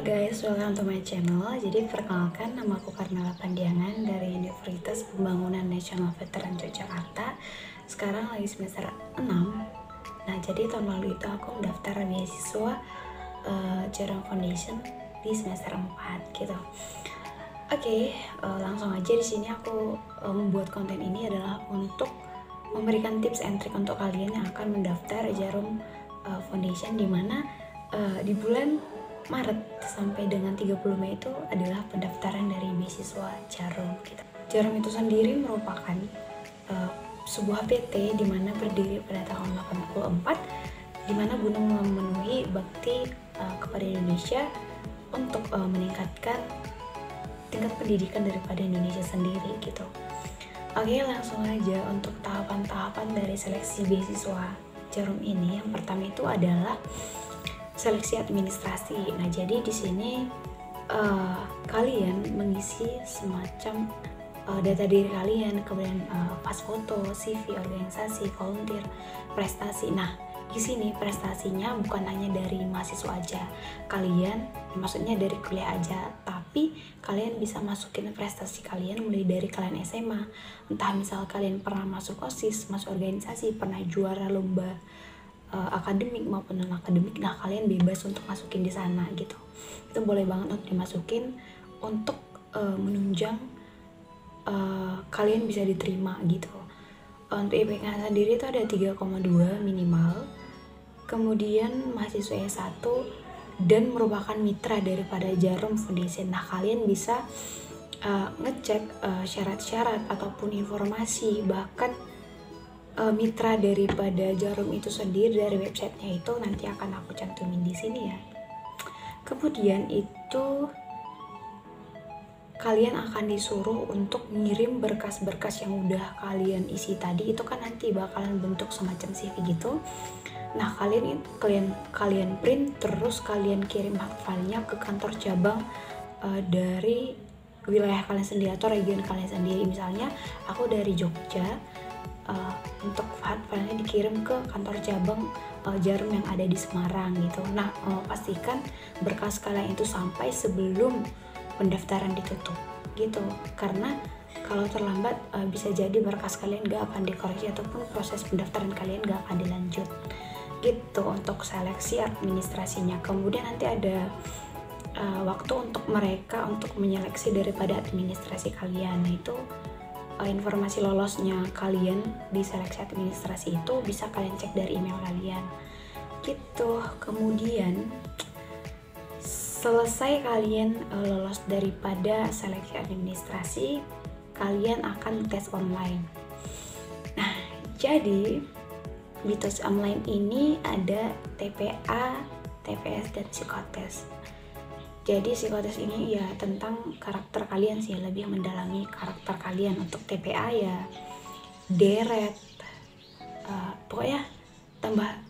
guys, welcome to my channel. Jadi perkenalkan, nama aku Karmela Pandiangan dari Universitas Pembangunan Nasional Veteran Yogyakarta. Sekarang lagi semester 6. Nah, jadi tahun lalu itu aku mendaftar beasiswa Jarum Foundation di semester 4 gitu. Oke, langsung aja di sini aku membuat konten ini adalah untuk memberikan tips and trick untuk kalian yang akan mendaftar Jarum Foundation, di mana di bulan Maret sampai dengan 30 Mei itu adalah pendaftaran dari beasiswa Jarum gitu. Jarum itu sendiri merupakan sebuah PT di mana berdiri pada tahun 84, di mana guna memenuhi bakti kepada Indonesia untuk meningkatkan tingkat pendidikan daripada Indonesia sendiri gitu. Oke, langsung aja untuk tahapan-tahapan dari seleksi beasiswa Jarum ini. Yang pertama itu adalah seleksi administrasi. Nah, jadi di sini kalian mengisi semacam data diri kalian, kemudian pas foto, CV, organisasi, volunteer, prestasi. Nah, di sini prestasinya bukan hanya dari mahasiswa aja. Kalian, maksudnya dari kuliah aja, tapi kalian bisa masukin prestasi kalian mulai dari kalian SMA. Entah misal kalian pernah masuk OSIS, masuk organisasi, pernah juara lomba akademik maupun non akademik. Nah, kalian bebas untuk masukin di sana gitu. Itu boleh banget untuk dimasukin untuk menunjang kalian bisa diterima gitu. Untuk IPK sendiri itu ada 3,2 minimal. Kemudian mahasiswa S1 dan merupakan mitra daripada Jarum Foundation. Nah, kalian bisa ngecek syarat-syarat ataupun informasi, bahkan mitra daripada Jarum itu sendiri dari websitenya itu nanti akan aku cantumin di sini ya. Kemudian itu kalian akan disuruh untuk ngirim berkas-berkas yang udah kalian isi tadi. Itu kan nanti bakalan bentuk semacam CV gitu. Nah, kalian print, terus kalian kirim filenya ke kantor cabang dari wilayah kalian sendiri atau region kalian sendiri. Misalnya aku dari Jogja, untuk filenya dikirim ke kantor cabang Jarum yang ada di Semarang gitu. Nah, pastikan berkas kalian itu sampai sebelum pendaftaran ditutup gitu, karena kalau terlambat bisa jadi berkas kalian gak akan dikoreksi ataupun proses pendaftaran kalian gak akan dilanjut gitu untuk seleksi administrasinya. Kemudian nanti ada waktu untuk mereka untuk menyeleksi daripada administrasi kalian. Nah, itu informasi lolosnya kalian di seleksi administrasi itu bisa kalian cek dari email kalian gitu. Kemudian selesai kalian lolos daripada seleksi administrasi, kalian akan tes online. Nah, jadi di tes online ini ada TPA, TPS, dan psikotes. Jadi psikotes ini ya tentang karakter kalian sih, lebih mendalami karakter kalian. Untuk TPA ya deret, pokoknya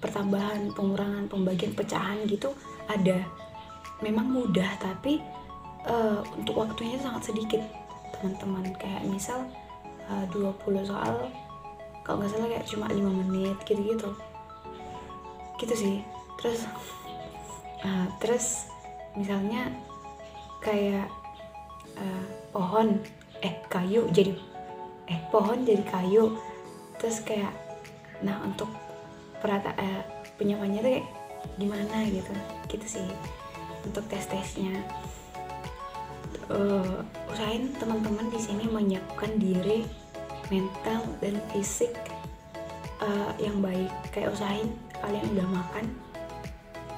pertambahan, pengurangan, pembagian, pecahan gitu ada. Memang mudah, tapi untuk waktunya sangat sedikit teman-teman. Kayak misal 20 soal, kalau nggak salah kayak cuma 5 menit gitu-gitu sih. Terus misalnya kayak pohon jadi kayu, terus kayak nah untuk penyamaannya tuh kayak gimana gitu sih untuk tes-tesnya. Usahain teman-teman di sini menyiapkan diri mental dan fisik yang baik. Kayak usahain kalian udah makan,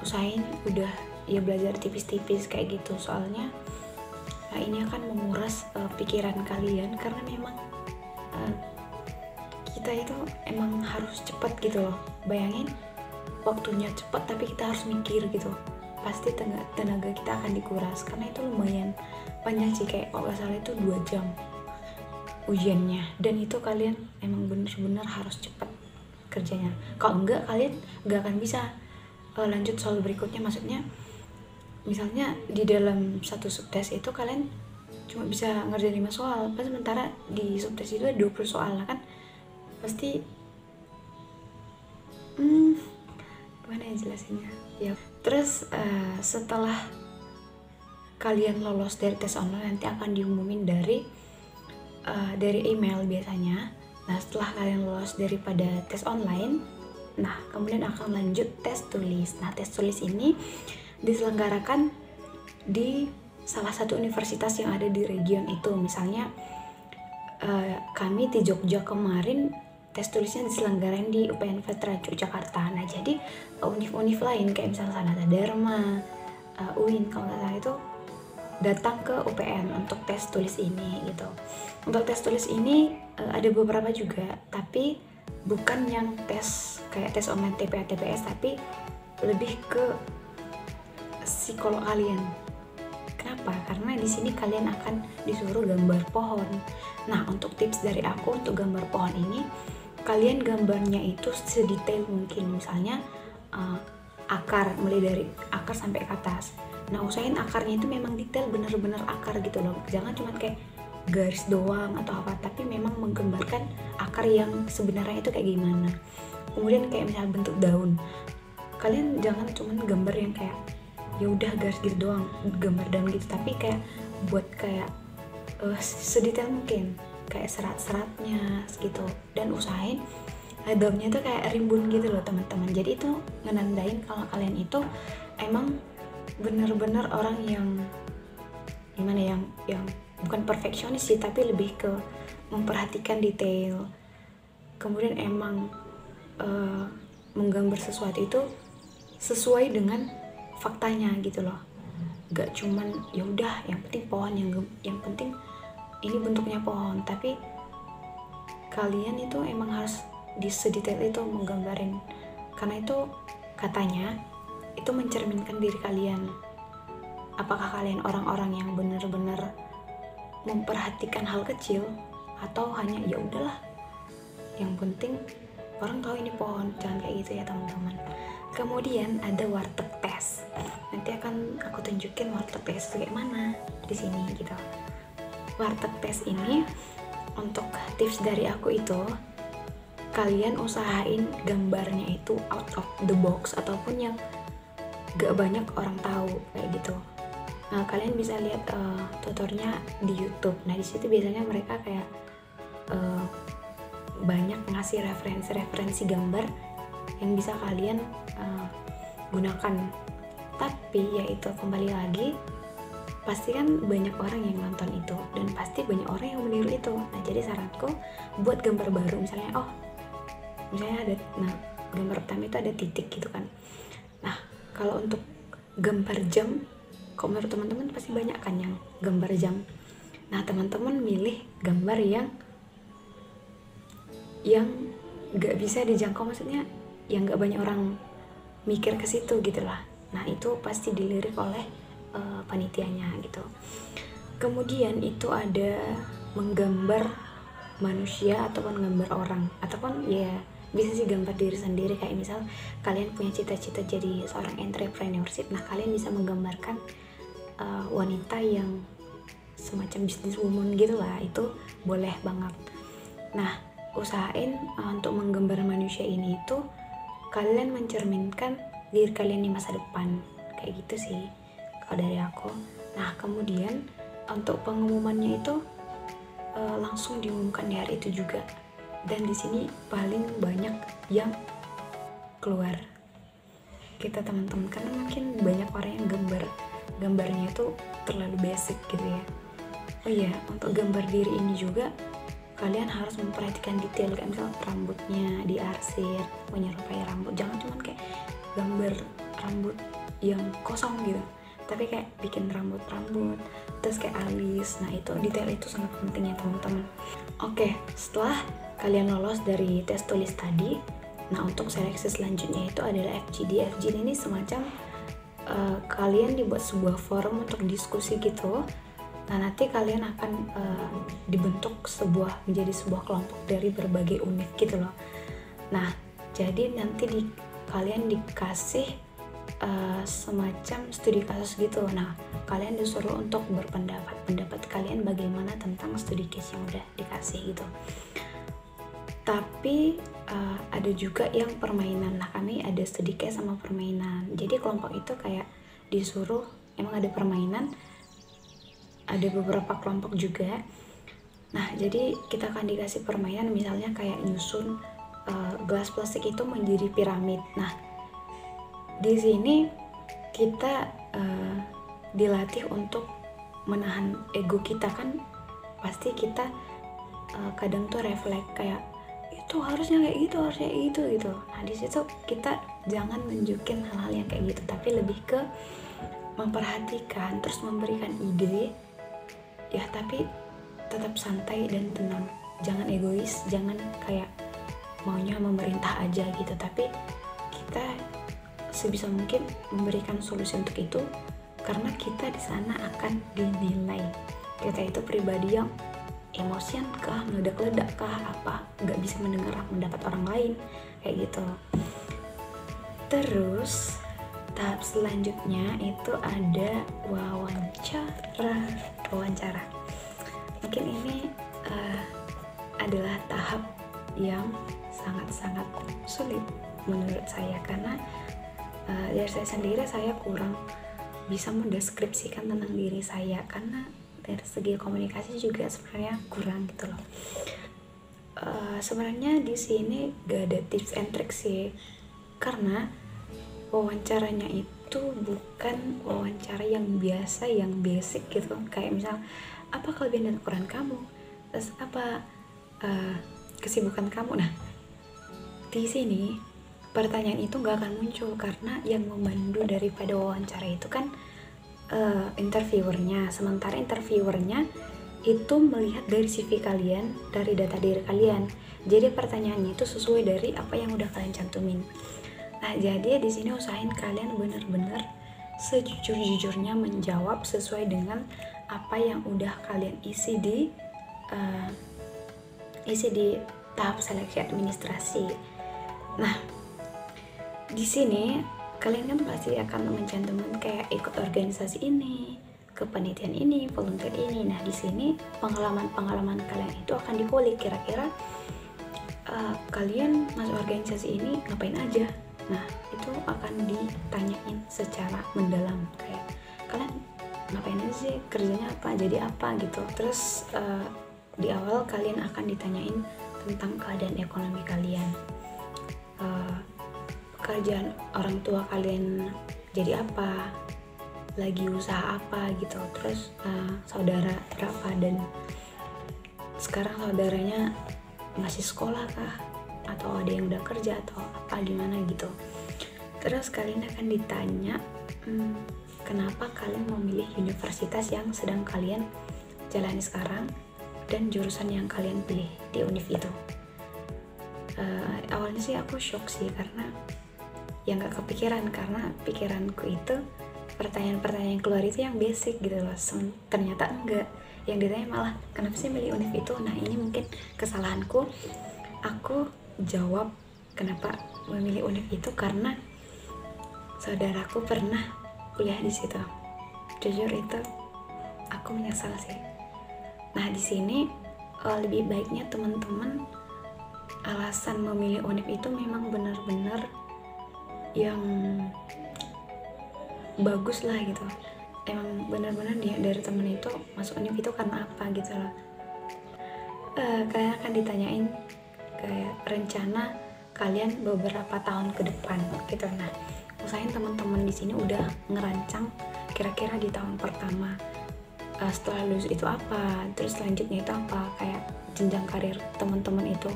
usahain udah ya belajar tipis-tipis kayak gitu, soalnya ini akan menguras pikiran kalian, karena memang kita itu emang harus cepat gitu loh. Bayangin waktunya cepat tapi kita harus mikir gitu, pasti tenaga kita akan dikuras, karena itu lumayan panjang sih, kayak kalau nggak salah itu 2 jam ujiannya, dan itu kalian emang bener-bener harus cepat kerjanya. Kalau enggak, kalian nggak akan bisa lanjut soal berikutnya. Maksudnya misalnya di dalam satu subtes itu kalian cuma bisa ngerjain 5 soal, pas sementara di subtes itu ada 20 soal. Lah kan pasti gimana ya jelasinnya ya. Terus setelah kalian lolos dari tes online nanti akan diumumin dari email biasanya. Nah setelah kalian lolos daripada tes online, nah kemudian akan lanjut tes tulis. Nah tes tulis ini diselenggarakan di salah satu universitas yang ada di region itu. Misalnya kami di Jogja kemarin tes tulisnya diselenggarain di UPN Veteran Yogyakarta. Nah jadi univ-univ lain kayak misalnya Sanata Dharma, UIN kalau nggak salah itu datang ke UPN untuk tes tulis ini gitu. Untuk tes tulis ini ada beberapa juga, tapi bukan yang tes kayak tes online TPA TPS, tapi lebih ke psikolog kalian. Kenapa? Karena di sini kalian akan disuruh gambar pohon. Nah, untuk tips dari aku untuk gambar pohon ini, kalian gambarnya itu sedetail mungkin. Misalnya akar, mulai dari akar sampai ke atas. Nah, usahain akarnya itu memang detail, bener-bener akar gitu loh. Jangan cuma kayak garis doang atau apa, tapi memang menggambarkan akar yang sebenarnya itu kayak gimana. Kemudian kayak misalnya bentuk daun. Kalian jangan cuma gambar yang kayak ya udah garis gitu doang, gambar daun gitu, tapi kayak buat kayak sedetail mungkin, kayak serat-seratnya gitu. Dan usahain daunnya tuh kayak rimbun gitu loh teman-teman. Jadi itu ngenandain kalau kalian itu emang bener-bener orang yang gimana, yang bukan perfeksionis sih, tapi lebih ke memperhatikan detail. Kemudian emang menggambar sesuatu itu sesuai dengan faktanya gitu loh. Gak cuman ya udah yang penting pohon, yang penting ini bentuknya pohon, tapi kalian itu emang harus sedetail itu menggambarin, karena itu katanya itu mencerminkan diri kalian. Apakah kalian orang-orang yang benar-benar memperhatikan hal kecil, atau hanya ya udahlah yang penting orang tahu ini pohon. Jangan kayak gitu ya teman-teman. Kemudian ada warteg tes. Nanti akan aku tunjukin warteg tes kayak mana di sini gitu. Warteg tes ini untuk tips dari aku itu, kalian usahain gambarnya itu out of the box ataupun yang gak banyak orang tahu kayak gitu. Nah, kalian bisa lihat tutornya di YouTube. Nah, di situ biasanya mereka kayak banyak ngasih referensi gambar yang bisa kalian gunakan. Tapi ya itu kembali lagi, pasti kan banyak orang yang nonton itu dan pasti banyak orang yang meniru itu. Nah, jadi saranku buat gambar baru, misalnya misalnya ada, nah gambar pertama itu ada titik gitu kan. Nah, kalau untuk gambar jam, kalau menurut teman-teman pasti banyak kan yang gambar jam. Nah, teman-teman milih gambar yang gak bisa dijangkau, maksudnya yang gak banyak orang mikir ke situ gitu lah. Nah, itu pasti dilirik oleh panitianya gitu. Kemudian itu ada menggambar manusia ataupun gambar orang, ataupun ya bisa sih gambar diri sendiri. Kayak misal kalian punya cita-cita jadi seorang entrepreneurship, nah kalian bisa menggambarkan wanita yang semacam businesswoman gitu lah, itu boleh banget. Nah, usahain untuk menggambar manusia ini itu kalian mencerminkan diri kalian di masa depan, kayak gitu sih kalau dari aku. Nah, kemudian untuk pengumumannya itu langsung diumumkan di hari itu juga, dan di sini paling banyak yang keluar kita teman-teman, karena mungkin banyak orang yang gambarnya itu terlalu basic gitu ya. Oh iya, untuk gambar diri ini juga kalian harus memperhatikan detail, kayak misal rambutnya diarsir menyerupai rambut. Jangan cuma kayak gambar rambut yang kosong gitu, tapi kayak bikin rambut terus kayak alis. Nah, itu detail itu sangat penting ya teman-teman. Oke, setelah kalian lolos dari tes tulis tadi, nah untuk seleksi selanjutnya itu adalah FGD. FGD ini semacam kalian dibuat sebuah forum untuk diskusi gitu. Nah, nanti kalian akan dibentuk menjadi sebuah kelompok dari berbagai univ gitu loh. Nah, jadi nanti kalian dikasih semacam studi kasus gitu. Nah, kalian disuruh untuk pendapat kalian bagaimana tentang studi case yang udah dikasih gitu. Tapi ada juga yang permainan. Nah, kami ada studi case sama permainan. Jadi kelompok itu kayak disuruh, emang ada permainan, ada beberapa kelompok juga. Nah, jadi kita akan dikasih permainan misalnya kayak nyusun gelas plastik itu menjadi piramid. Nah, di sini kita dilatih untuk menahan ego kita, kan pasti kita kadang tuh refleks kayak itu harusnya kayak gitu, harusnya itu gitu. Nah, di situ kita jangan nunjukin hal-hal yang kayak gitu, tapi lebih ke memperhatikan terus memberikan ide ya, tapi tetap santai dan tenang, jangan egois, jangan kayak maunya memerintah aja gitu, tapi kita sebisa mungkin memberikan solusi untuk itu, karena kita di sana akan dinilai kita itu pribadi yang emosian kah, meledak-ledak kah, apa nggak bisa mendengar pendapat orang lain kayak gitu. Terus tahap selanjutnya itu ada wawancara. Mungkin ini adalah tahap yang sangat-sangat sulit menurut saya, karena dari saya sendiri saya kurang bisa mendeskripsikan tentang diri saya, karena dari segi komunikasi juga sebenarnya kurang gitu loh. Sebenarnya di sini gak ada tips and tricks sih, karena wawancaranya itu bukan wawancara yang biasa, yang basic gitu, kayak misal apa kelebihan dan kekurangan kamu, terus apa kesibukan kamu. Nah, di sini pertanyaan itu nggak akan muncul, karena yang memandu daripada wawancara itu kan interviewernya, sementara interviewernya itu melihat dari CV kalian, dari data diri kalian, jadi pertanyaannya itu sesuai dari apa yang udah kalian cantumin. Nah, jadi di sini usahain kalian benar-benar sejujur-jujurnya menjawab sesuai dengan apa yang udah kalian isi di tahap seleksi administrasi. Nah, di sini kalian kan pasti akan mencantumkan kayak ikut organisasi ini, kepanitiaan ini, volunteer ini. Nah, di sini pengalaman kalian itu akan dikulik, kira-kira kalian masuk organisasi ini ngapain aja. Nah, itu akan ditanyain secara mendalam, kayak kalian ngapain aja sih, kerjanya apa, jadi apa gitu. Terus di awal kalian akan ditanyain tentang keadaan ekonomi kalian, kerjaan orang tua kalian jadi apa, lagi usaha apa gitu. Terus saudara berapa, dan sekarang saudaranya masih sekolah kah, atau ada yang udah kerja atau apa gimana gitu. Terus kalian akan ditanya kenapa kalian memilih universitas yang sedang kalian jalani sekarang dan jurusan yang kalian pilih di univ itu. Awalnya sih aku shock sih, karena ya nggak kepikiran, karena pikiranku itu pertanyaan-pertanyaan yang keluar itu yang basic gitu loh. Ternyata enggak, yang ditanya malah kenapa sih milih univ itu. Nah, ini mungkin kesalahanku. Aku jawab kenapa memilih univ itu karena saudaraku pernah kuliah di situ. Jujur itu aku menyesal sih. Nah, di sini lebih baiknya teman-teman alasan memilih univ itu memang benar-benar yang bagus lah gitu. Emang benar-benar dia dari temen itu masuk univ itu karena apa gitu loh. Kalian akan ditanyain kayak rencana kalian beberapa tahun ke depan gitu. Nah, usahain teman-teman di sini udah ngerancang kira-kira di tahun pertama setelah lulus itu apa, terus selanjutnya itu apa, kayak jenjang karir teman-teman itu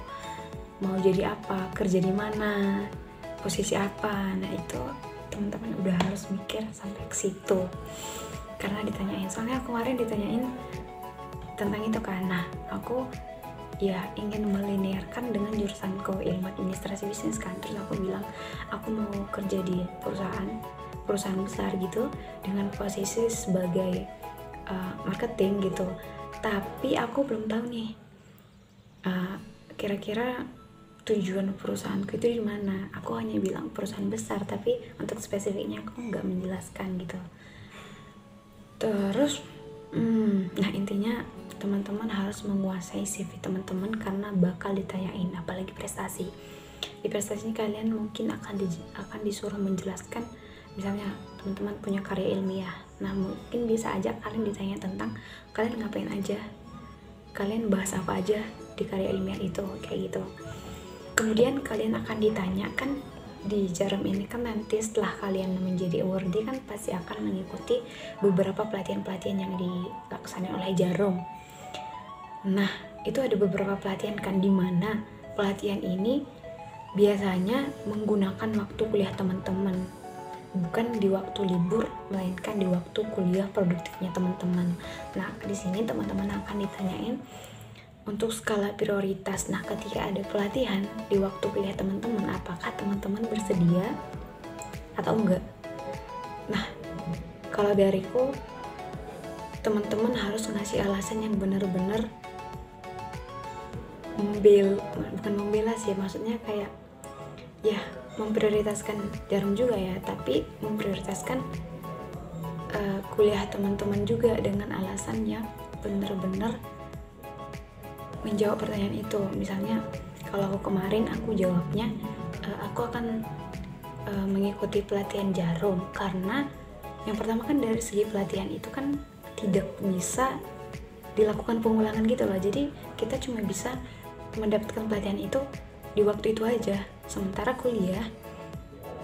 mau jadi apa, kerja di mana, posisi apa. Nah, itu teman-teman udah harus mikir sampai ke situ, karena ditanyain. Soalnya kemarin ditanyain tentang itu kan. Nah, aku ya ingin melinearkan dengan jurusanku ilmu administrasi bisnis kan. Terus aku bilang aku mau kerja di perusahaan besar gitu dengan posisi sebagai marketing gitu, tapi aku belum tahu nih kira-kira tujuan perusahaanku itu di mana. Aku hanya bilang perusahaan besar, tapi untuk spesifiknya aku nggak menjelaskan gitu. Terus nah, intinya teman-teman harus menguasai CV teman-teman, karena bakal ditanyain, apalagi prestasi. Di prestasi kalian mungkin akan disuruh menjelaskan, misalnya teman-teman punya karya ilmiah, Nah mungkin bisa aja kalian ditanya tentang kalian ngapain aja, kalian bahas apa aja di karya ilmiah itu, kayak gitu. Kemudian kalian akan ditanyakan di Jarum ini kan nanti setelah kalian menjadi awardee kan pasti akan mengikuti beberapa pelatihan-pelatihan yang dilaksanakan oleh Jarum. Nah itu ada beberapa pelatihan kan, dimana pelatihan ini biasanya menggunakan waktu kuliah teman-teman, bukan di waktu libur, melainkan di waktu kuliah produktifnya teman-teman. Nah di sini teman-teman akan ditanyain untuk skala prioritas. Nah ketika ada pelatihan di waktu kuliah teman-teman, apakah teman-teman bersedia atau enggak? Nah kalau dariku, teman-teman harus ngasih alasan yang benar-benar bukan membela sih, maksudnya kayak ya memprioritaskan Jarum juga ya, tapi memprioritaskan kuliah teman-teman juga dengan alasan yang benar-benar menjawab pertanyaan itu. Misalnya kalau aku kemarin aku jawabnya aku akan mengikuti pelatihan Jarum karena yang pertama kan dari segi pelatihan itu kan tidak bisa dilakukan pengulangan gitu loh, jadi kita cuma bisa mendapatkan pelatihan itu di waktu itu aja. Sementara kuliah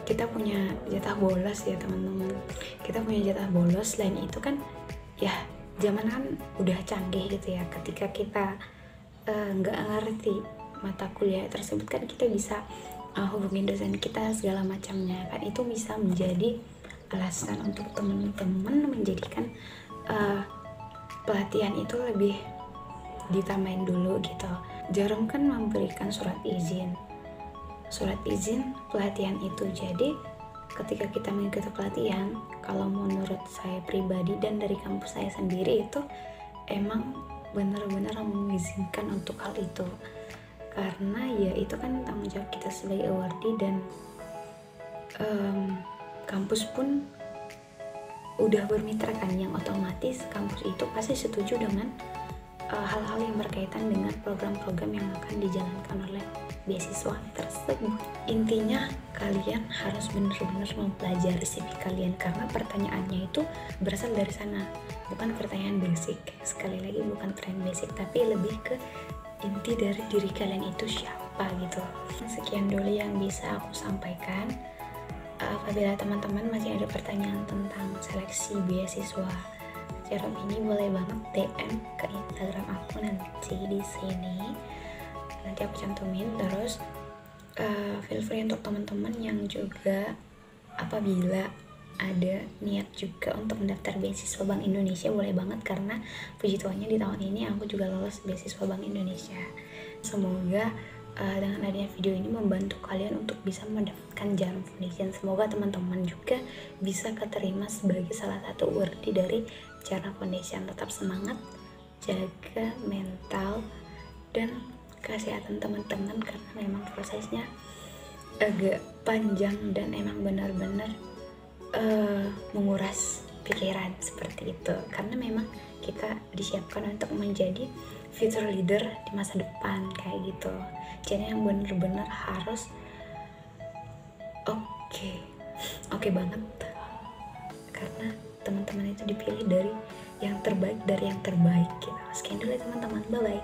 kita punya jatah bolos ya teman-teman, kita punya jatah bolos. Selain itu kan ya zaman kan udah canggih gitu ya, ketika kita nggak ngerti mata kuliah tersebut kan kita bisa hubungin dosen kita segala macamnya kan. Itu bisa menjadi alasan untuk teman-teman menjadikan pelatihan itu lebih ditambahin dulu gitu. Jarum kan memberikan surat izin pelatihan itu. Jadi ketika kita mengikuti pelatihan, kalau menurut saya pribadi dan dari kampus saya sendiri itu emang benar-benar mengizinkan untuk hal itu, karena ya itu kan tanggung jawab kita sebagai awardee, dan kampus pun udah bermitra kan, yang otomatis kampus itu pasti setuju dengan hal-hal yang berkaitan dengan program-program yang akan dijalankan oleh beasiswa tersebut. Intinya kalian harus benar-benar mempelajari CV kalian, karena pertanyaannya itu berasal dari sana, bukan pertanyaan basic. Sekali lagi bukan pertanyaan basic, tapi lebih ke inti dari diri kalian itu siapa gitu. Sekian dulu yang bisa aku sampaikan. Apabila teman-teman masih ada pertanyaan tentang seleksi beasiswa Jarum ini, boleh banget DM ke Instagram aku nanti di sini. Nanti aku cantumin. Terus feel free untuk teman-teman yang juga apabila ada niat juga untuk mendaftar beasiswa Bank Indonesia, boleh banget, karena puji Tuhannya di tahun ini aku juga lolos beasiswa Bank Indonesia. Semoga dengan adanya video ini membantu kalian untuk bisa mendapatkan Jarum Foundation. Semoga teman-teman juga bisa keterima sebagai salah satu awardee dari Jarum Foundation. Tetap semangat, jaga mental dan kesehatan teman-teman, karena memang prosesnya agak panjang dan emang benar-benar menguras pikiran seperti itu, karena memang kita disiapkan untuk menjadi future leader di masa depan kayak gitu. Jadi yang benar-benar harus oke banget, karena teman-teman itu dipilih dari yang terbaik gitu. Sekian dulu teman-teman, bye bye.